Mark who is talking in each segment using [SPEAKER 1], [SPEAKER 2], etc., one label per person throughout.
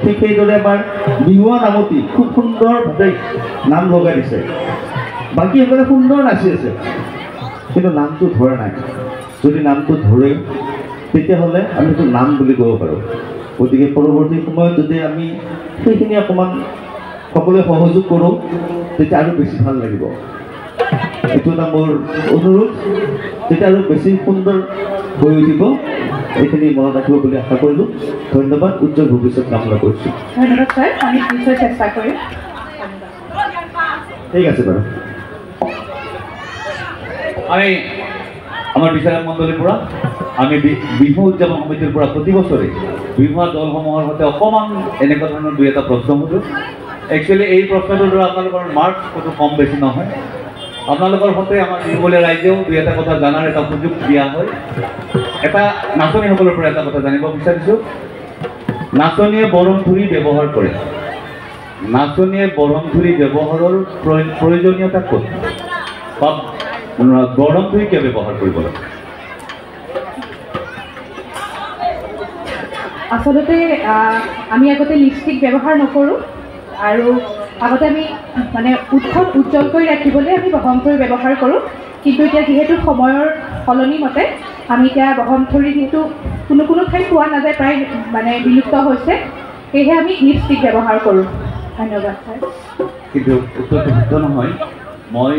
[SPEAKER 1] ঠিক সেইদৰে আমাৰ বিহুৱা নামতি খুব সুন্দৰভাৱে নাম লগাই দিছে। বাকীসকলে সুন্দৰ নাচি আছে, কিন্তু নামটো ধৰা নাই। যদি নামটো ধৰে তেতিয়াহ'লে আমি সেইটো নাম বুলি ক'ব পাৰোঁ। গতিকে পৰৱৰ্তী সময়ত যদি আমি সেইখিনি অকণমান সকলোৱে সহযোগ কৰোঁ তেতিয়া আৰু বেছি ভাল লাগিব। এইটো এটা মোৰ অনুৰোধ, তেতিয়া আৰু বেছি সুন্দৰ হৈ উঠিব। এইখিনি মনত ৰাখিব বুলি আশা কৰিলোঁ। ধন্যবাদ, উজ্জ্বল ভৱিষ্যত কামনা কৰিছোঁ।
[SPEAKER 2] ধন্যবাদ ছাৰ, আমি নিশ্চয় চেষ্টা কৰিম।
[SPEAKER 1] ঠিক আছে বাৰু।
[SPEAKER 3] আমি আমাৰ বিচাৰক মণ্ডলীৰ পৰা আমি বিহু উদযাপন সমিতিৰ পৰা প্ৰতি বছৰে বিহুৱা দলসমূহৰ সৈতে অকণমান এনেকুৱা ধৰণৰ দুই এটা প্ৰশ্ন সোধোঁ। একচুৱেলি এই প্ৰশ্নটোৰ দ্বাৰা আপোনালোকৰ মাৰ্কছ ক'তো কম বেছি নহয়। আপোনালোকৰ সৈতে আমাৰ বিহুবলীয়া ৰাইজেও দুই এটা কথা জনাৰ এটা সুযোগ দিয়া হয়। এটা নাচনীসকলৰ পৰা এটা কথা জানিব বিচাৰিছোঁ। নাচনীয়ে বৰমথুৰি ব্যৱহাৰ কৰে, নাচনীয়ে বৰমথুৰি ব্যৱহাৰৰ প্ৰয়োজনীয়তা ক'ত, বা বৰমথুৰি কিয় ব্যৱহাৰ কৰিব লাগে?
[SPEAKER 2] আচলতে আমি আগতে লিপষ্টিক ব্যৱহাৰ নকৰোঁ, আৰু আগতে আমি মানে উৎসৱ উজ্জ্বল কৰি ৰাখিবলৈ আমি বৰমথুৰি ব্যৱহাৰ কৰোঁ। কিন্তু এতিয়া যিহেতু সময়ৰ সলনি মতে আমি এতিয়া বৰমথুৰি যিহেতু কোনো ঠাইত পোৱা নাযায়, প্ৰায় মানে বিলুপ্ত হৈছে, সেয়েহে আমি লিপষ্টিক ব্যৱহাৰ কৰোঁ। ধন্যবাদ ছাৰ।
[SPEAKER 3] কিন্তু উত্তৰটো শুদ্ধ নহয়। মই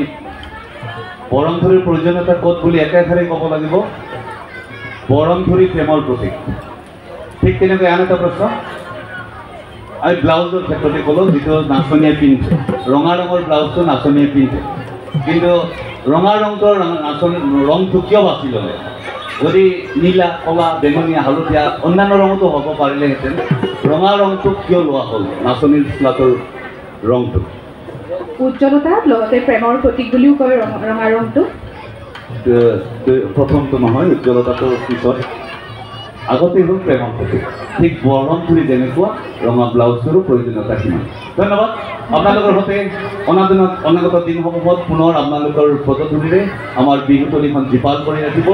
[SPEAKER 3] বৰমথুৰিৰ প্ৰয়োজনীয়তা ক'ত বুলি একেঠাৰে ক'ব লাগিব। বৰমথুৰি প্ৰেমৰ প্ৰতীক। ঠিক তেনেকৈ আন এটা প্ৰশ্ন আমি ব্লাউজৰ ক্ষেত্ৰতে ক'লোঁ, যিটো নাচনীয়ে পিন্ধে। ৰঙা ৰঙৰ ব্লাউজটো নাচনীয়ে পিন্ধে, কিন্তু ৰঙা ৰংটোৰ ৰংটো কিয় বাছি ল'লে? যদি নীলা, ক'লা, বেঙুনীয়া, হালধীয়া অন্যান্য ৰঙতো হ'ব পাৰিলেহেঁতেন, ৰঙা ৰংটো কিয় লোৱা হ'ল নাচনীৰ স্লাটোৰ ৰংটো?
[SPEAKER 2] উজ্জ্বলতা, লগতে প্ৰেমৰ প্ৰতীক বুলিও কয় ৰঙা ৰংটো।
[SPEAKER 3] প্ৰথমটো নহয়, উজ্জ্বলতাটোৰ পিছত আগতে হ'ল প্ৰেমৰ প্ৰতীক। ঠিক বৰমথুৰি যেনেকুৱা ৰঙা ব্লাউজটোৰো প্ৰয়োজনীয়তা সিমান। ধন্যবাদ। আপোনালোকৰ সৈতে অনাগত দিনসমূহত পুনৰ আপোনালোকৰ পদধূলিৰে আমাৰ বিহুতলীখন জীপাল কৰি ৰাখিব।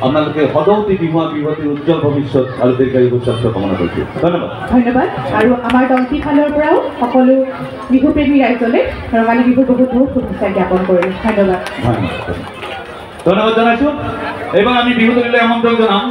[SPEAKER 3] আপোনালোকে সদৌতি বিহুৱতীৰ উজ্জ্বল ভৱিষ্যত আৰু দীৰ্ঘায়ু সুস্বাস্থ্য কামনা কৰিছোঁ। ধন্যবাদ।
[SPEAKER 2] ধন্যবাদ। আৰু আমাৰ দলটিৰ ফালৰ পৰাও সকলো বিহুপ্ৰেমী ৰাইজলৈ ৰঙালী বিহুৰ বহুত বহুত শুভেচ্ছা জ্ঞাপন কৰিলোঁ। ধন্যবাদ।
[SPEAKER 3] ধন্যবাদ জনাইছোঁ। এইবাৰ আমি বিহুতলীলৈ আমন্ত্ৰণ জনাম